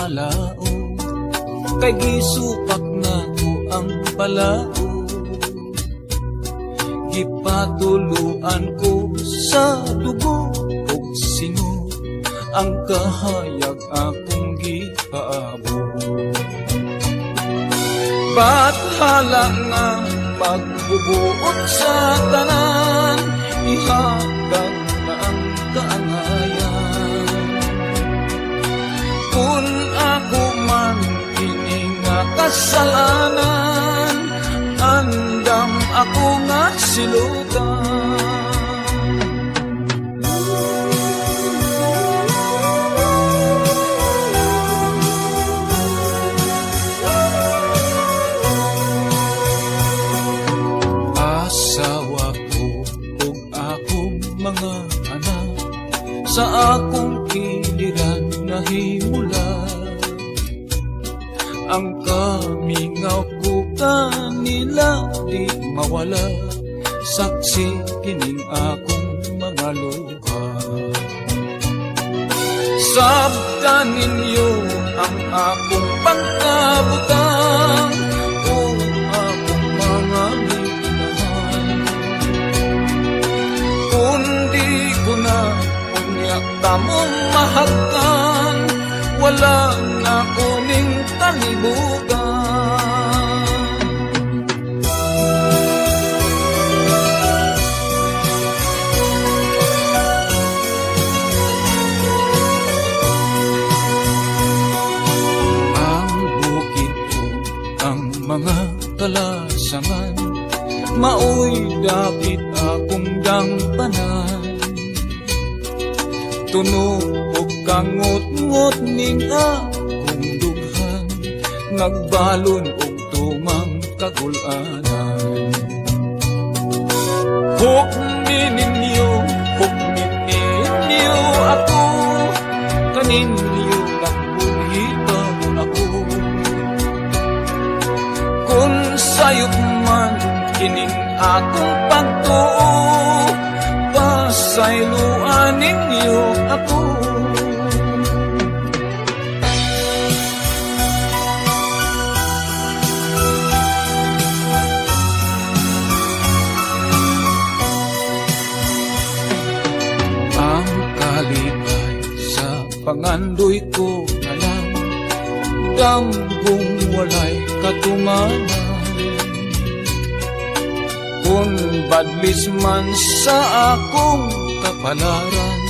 kalao, kay gisupak na ko ang palao. Gipatuluan ko sa dugo ug singo ang kahayag akong gipaabo. Bathala nga pagbubuot sa tanan, ihatag na ang kaangayan. Kung ako man kini nga kasalanan, andam ako nga silutan. Asawa ko ug akong mga anak, sa akong kiliran nahimula. Ang kamingaw ko kanila di mawala, saksi kining akong mga luha. Sabtan ninyo ang akong pagkabutang o akong mga minahal. Kundi ko na unyak tamong mahagkan, wala na kuning talibugan. Ang bukid ko, ang mga kalasangan, maoy dapit akong dangpanan. Tunog og kangot-ngot ning akong dughan, nagbalon og tumang kagulanan. Hukmi ninyo ako, kaninyo nagbuhitag ako. Kung sayop man kining akong pagtuo, pasayloan ninyo ako. Ang kalipay sa pangandoy ko na lang, damgong walay katumanan. Kung badlis man sa akong kapalaran,